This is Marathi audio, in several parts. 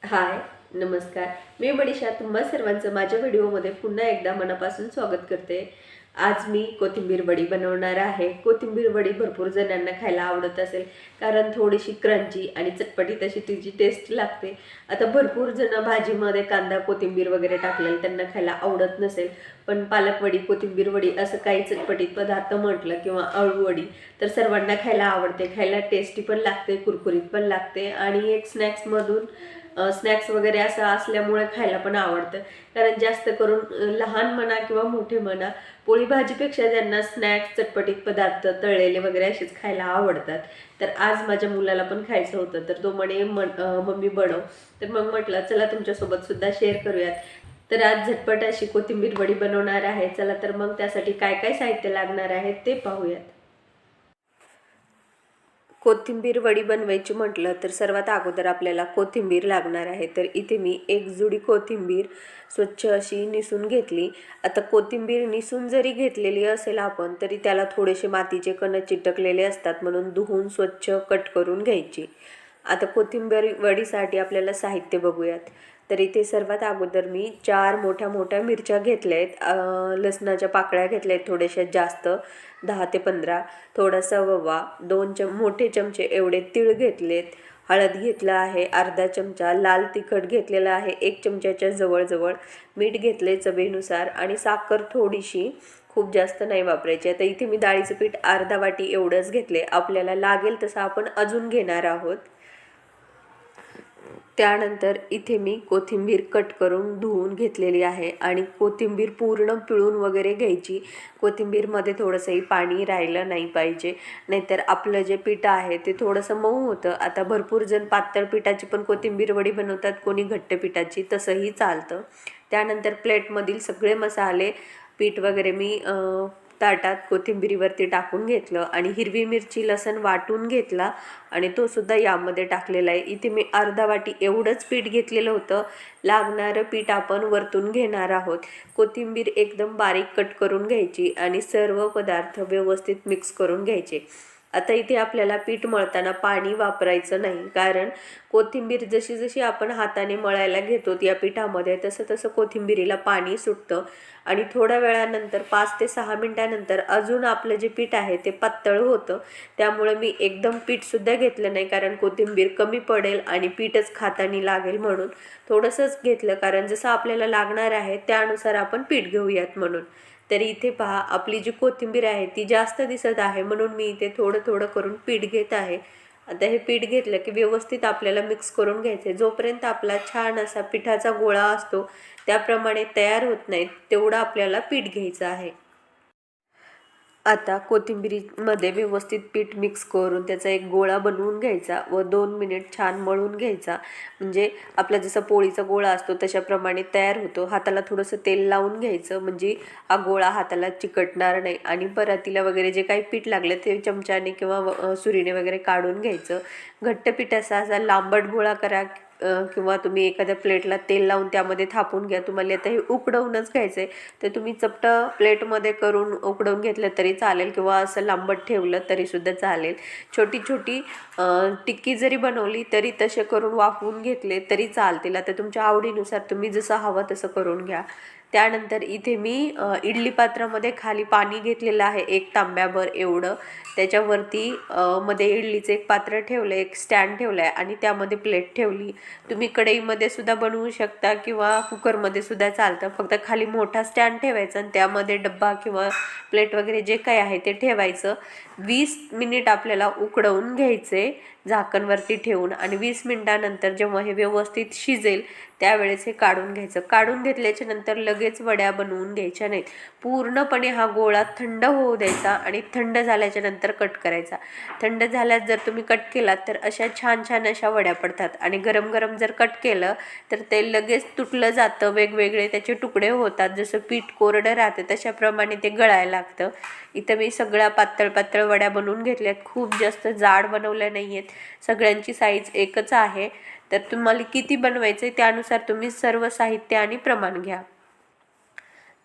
हाय, नमस्कार. मी मनीषा तुम्हा सर्वांचं माझ्या व्हिडिओमध्ये पुन्हा एकदा मनापासून स्वागत करते. आज मी कोथिंबीर वडी बनवणार आहे. कोथिंबीर वडी भरपूर जणांना खायला आवडत असेल, कारण थोडीशी क्रंची आणि चटपटीत अशी तिची टेस्ट लागते. आता भरपूर जण भाजीमध्ये कांदा, कोथिंबीर वगैरे टाकलेलं त्यांना खायला आवडत नसेल, पण पालक वडी, कोथिंबीर वडी असं काही चटपटीत पदार्थ म्हटलं किंवा अळू वडी तर सर्वांना खायला आवडते. खायला टेस्टी पण लागते, कुरकुरीत पण लागते आणि एक स्नॅक्स वगैरे असं असल्यामुळे खायला पण आवडतं. कारण जास्त करून लहान म्हणा किंवा मोठे म्हणा, पोळी भाजीपेक्षा ज्यांना स्नॅक्स, चटपटीत पदार्थ, तळलेले वगैरे असेच खायला आवडतात. तर आज माझ्या मुलाला पण खायचं होतं, तर तो म्हणे मम्मी बनव. तर मग म्हटलं चला तुमच्यासोबत सुद्धा शेअर करूयात. तर आज झटपट अशी कोथिंबीर वडी बनवणार आहे. चला तर मग त्यासाठी काय काय साहित्य लागणार आहे ते पाहूयात. कोथिंबीर वडी बनवायची म्हटलं तर सर्वात अगोदर आपल्याला कोथिंबीर लागणार आहे. तर इथे मी एक जुडी कोथिंबीर स्वच्छ अशी निसून घेतली. आता कोथिंबीर निसून जरी घेतलेली असेल आपण, तरी त्याला थोडेसे मातीचे कण चिटकलेले असतात, म्हणून धुवून स्वच्छ कट करून घ्यायची. आता कोथिंबीर वडीसाठी आपल्याला साहित्य बघूयात. तर इथे सर्वात अगोदर मी 4 मोठ्या मोठ्या मिरच्या घेतल्या आहेत. लसणाच्या पाकळ्या घेतल्या आहेत थोड्याशा जास्त, 10 ते 15. थोडासा ओवा, 2 मोठे चमचे एवढे तीळ घेतलेत. हळद घेतला आहे अर्धा चमचा, लाल तिखट घेतलेला आहे 1 चमच्याच्या जवळजवळ, मीठ घेतले चवीनुसार आणि साखर थोडीशी, खूप जास्त नाही वापरायची. आता इथे मी डाळीचं पीठ अर्धा वाटी एवढंच घेतले. आपल्याला लागेल तसं आपण अजून घेणार आहोत. त्यानंतर इथे मी कोथिंबीर कट करून धुवून घेतलेली आहे आणि कोथिंबीर पूर्ण पिळून वगैरे घ्यायची. कोथिंबीरमध्ये थोडंसंही पाणी राहिलं नाही पाहिजे, नाहीतर आपलं जे पीठ आहे ते थोडंसं मऊ होतं. आता भरपूर जण पातळ पिठाची पण कोथिंबीर वडी बनवतात, कोणी घट्ट पिठाची, तसंही चालतं. त्यानंतर प्लेटमधील सगळे मसाले, पीठ वगैरे मी ताटात कोथिंबीरीवरती टाकून घेतलं आणि हिरवी मिरची, लसूण वाटून घेतला आणि तो सुद्धा यामध्ये टाकलेला आहे. इथे मी अर्धा वाटी एवढंच पीठ घेतलेलं होतं. लागणारं पीठ आपण वरतून घेणार आहोत. कोथिंबीर एकदम बारीक कट करून घ्यायची आणि सर्व पदार्थ व्यवस्थित मिक्स करून घ्यायचे. आता इथे आपल्याला पीठ मळताना पाणी वापरायचं नाही, कारण कोथिंबीर जशी जशी आपण हाताने मळायला घेतो या पिठामध्ये, तसं तसं कोथिंबीरीला पाणी सुटतं आणि थोड्या वेळानंतर 5 ते 6 मिनटानंतर अजून आपलं जे पीठ आहे ते पातळ होतं. त्यामुळे मी एकदम पीठसुद्धा घेतलं नाही, कारण कोथिंबीर कमी पडेल आणि पीठच खाताना लागेल म्हणून थोडंसंच घेतलं, कारण जसं आपल्याला लागणार आहे त्यानुसार आपण पीठ घेऊयात म्हणून. तरी इथे पहा, आपली जी कोथिंबीर आहे ती जास्त दिसत आहे, म्हणून मी इथे थोडं थोडं करून पीठ घेत आहे. आता हे पीठ घेतलं की व्यवस्थित आपल्याला मिक्स करून घ्यायचं आहे. जोपर्यंत आपला छान असा पिठाचा गोळा असतो त्याप्रमाणे तयार होत नाही, तेवढं आपल्याला पीठ घ्यायचं आहे. आता कोथिंबीरीमध्ये व्यवस्थित पीठ मिक्स करून त्याचा एक गोळा बनवून घ्यायचा व 2 मिनिट छान मळून घ्यायचा. म्हणजे आपला जसा पोळीचा गोळा असतो तशाप्रमाणे तयार होतो. हाताला थोडंसं तेल लावून घ्यायचं, म्हणजे हा गोळा हाताला चिकटणार नाही आणि परातीला वगैरे जे काही पीठ लागलं ते चमच्याने किंवा सुरीने वगैरे काढून घ्यायचं. घट्ट पिठाचा असा लांबट गोळा करा किंवा तुम्ही एखाद्या प्लेटला तेल लावून त्यामध्ये थापून घ्या. तुम्हाला आता हे उकडवूनच घ्यायचं आहे, तर तुम्ही चपटं प्लेटमध्ये करून उकडवून घेतलं तरी चालेल किंवा असं लांबट ठेवलं तरीसुद्धा चालेल. छोटी छोटी टिक्की जरी बनवली तरी तसे करून वाफवून घेतले तरी चालतील. आता तुमच्या आवडीनुसार तुम्ही जसं हवं तसं करून घ्या. त्यानंतर इथे मी इडली पात्रामध्ये खाली पाणी घेतलेलं आहे 1 तांब्याभर एवढं. त्याच्यावरती मध्ये इडलीचं एक पात्र ठेवलं, एक स्टँड ठेवलं आहे आणि त्यामध्ये प्लेट ठेवली. तुम्ही कढईमध्ये सुद्धा बनवू शकता किंवा कुकरमध्ये सुद्धा चालतं. फक्त खाली मोठा स्टँड ठेवायचा आणि त्यामध्ये डब्बा किंवा प्लेट वगैरे जे काही आहे ते ठेवायचं. 20 मिनिट आपल्याला उकडवून घ्यायचे झाकणवरती ठेवून आणि 20 मिनिटानंतर जेव्हा हे व्यवस्थित शिजेल त्यावेळेस हे काढून घ्यायचं. काढून घेतल्याच्या नंतर लगेच वड्या बनवून घ्यायच्या नाहीत. पूर्णपणे हा गोळा थंड होऊ द्यायचा आणि थंड झाल्याच्या नंतर कट करायचा. थंड झाल्यास जर तुम्ही कट केलात तर अशा छान छान अशा वड्या पडतात आणि गरम गरम जर कट केलं तर ते लगेच तुटलं जातं, वेगवेगळे त्याचे तुकडे होतात. जसं पीठ कोरडं राहतं तशाप्रमाणे ते गळायला लागतं. इथं मी सगळ्या पातळ पातळ वड्या बनवून घेतल्यात, खूप जास्त जाड बनवल्या नाही आहेत. सगळ्यांची साईज एकच आहे. तर तुम्हाला किती बनवायचं आहे त्यानुसार तुम्ही सर्व साहित्य आणि प्रमाण घ्या.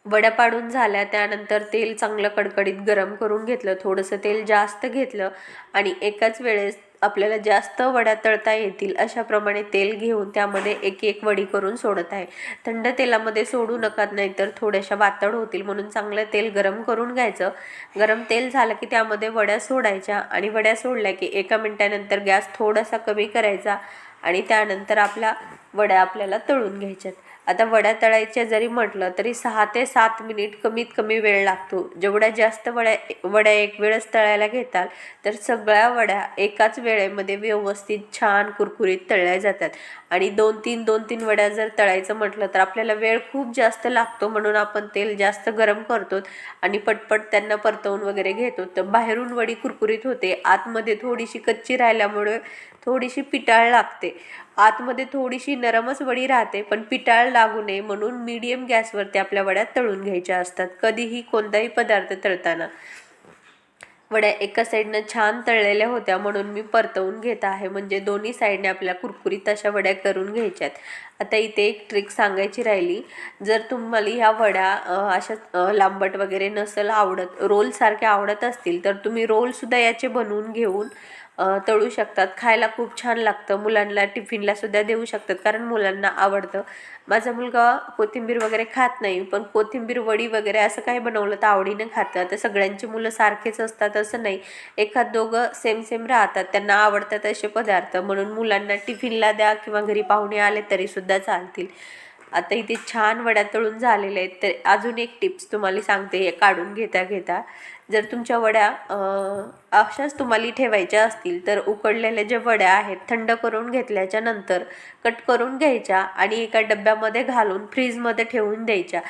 वड्या पाडून झाल्या त्यानंतर तेल चांगलं कडकडीत गरम करून घेतलं. थोडंसं तेल जास्त घेतलं आणि एकाच वेळेस आपल्याला जास्त वड्या तळता येतील अशाप्रमाणे तेल घेऊन त्यामध्ये एक एक वडी करून सोडत आहे. थंड तेलामध्ये सोडू नका, नाहीतर थोड्याशा वातड होतील, म्हणून चांगलं तेल गरम करून घ्यायचं. गरम तेल झालं की त्यामध्ये वड्या सोडायच्या आणि वड्या सोडल्या की 1 मिनिटानंतर गॅस थोडासा कमी करायचा आणि त्यानंतर वड्या आपल्याला तळून घ्यायच्यात. आता वड्या तळायच्या जरी म्हटलं तरी 6 ते 7 मिनिट कमीत कमी वेळ लागतो. जेवढ्या जास्त वड्या एक वेळच तळायला घेताल तर सगळ्या वड्या एकाच वेळेमध्ये व्यवस्थित छान कुरकुरीत तळल्या जातात. आणि 2-3 वड्या जर तळायचं म्हटलं तर आपल्याला वेळ खूप जास्त लागतो, म्हणून आपण तेल जास्त गरम करतो आणि पटपट त्यांना परतवून वगैरे घेतो. तर बाहेरून वडी कुरकुरीत होते, आतमध्ये थोडीशी कच्ची राहिल्यामुळे थोडीशी पिटाळ लागते. आतमध्ये थोडीशी नरमच वडी राहते, पण पिटाळ लागू नये म्हणून मीडियम गॅसवरती आपल्या वड्या तळून घ्यायच्या असतात. कधीही कोणताही पदार्थ तळताना वड्या एका साईडनं छान तळलेल्या होत्या म्हणून मी परतवून घेत आहे, म्हणजे दोन्ही साईडने आपल्याला कुरकुरीत अशा वड्या करून घ्यायच्यात. आता इथे एक ट्रिक सांगायची राहिली. जर तुम्हाला ह्या वड्या अशा लांबट वगैरे नसेल आवडत, रोलसारख्या आवडत असतील, तर तुम्ही रोलसुद्धा याचे बनवून घेऊन तळू शकतात. खायला खूप छान लागतं. मुलांना टिफिनला सुद्धा देऊ शकतात, कारण मुलांना आवडतं. माझा मुलगा कोथिंबीर वगैरे खात नाही, पण कोथिंबीर वडी वगैरे असं काही बनवलं तर आवडीनं खातं. तर सगळ्यांची मुलं सारखेच असतात असं नाही, एखाद दोघं सेम राहतात, त्यांना आवडतात असे पदार्थ, म्हणून मुलांना टिफिनला द्या किंवा घरी पाहुणे आले तरी सुद्धा चालतील. आता इथे छान वड्या तळून झालेल्या आहेत. तर अजून एक टिप्स तुम्हाला सांगते. हे काढून घेता जर तुमच्या वड्या अशाच तुम्हाला ठेवायच्या असतील तर उकडलेल्या ज्या वड्या आहेत थंड करून घेतल्याच्या नंतर कट करून घ्यायच्या आणि एका डब्यामध्ये घालून फ्रीजमध्ये ठेवून द्यायच्या.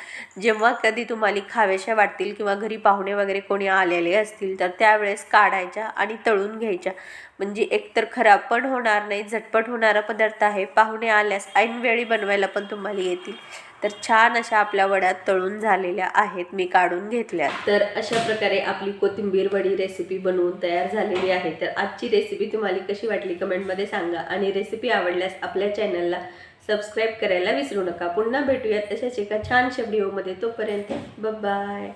जेव्हा कधी तुम्हाला खाव्याशा वाटतील किंवा घरी पाहुणे वगैरे कोणी आलेले असतील तर त्यावेळेस काढायच्या आणि तळून घ्यायच्या. म्हणजे एकतर खराब पण होणार नाही, झटपट होणारा पदार्थ आहे. पाहुणे आल्यास ऐनवेळी बनवायला पण तुम्हाला येतील. तर छान अशा आपल्या वड्या तळून झालेल्या आहेत, मी काढून घेतल्या. तर अशा प्रकारे आपली कोथिंबीर वडी रेसिपी बनवून तयार झालेली आहे. तर आजची रेसिपी तुम्हाला कशी वाटली कमेंटमध्ये सांगा आणि रेसिपी आवडल्यास आपल्या चॅनलला सबस्क्राईब करायला विसरू नका. पुन्हा भेटूयात अशाच एका छानशा व्हिडिओमध्ये. तोपर्यंत बाय.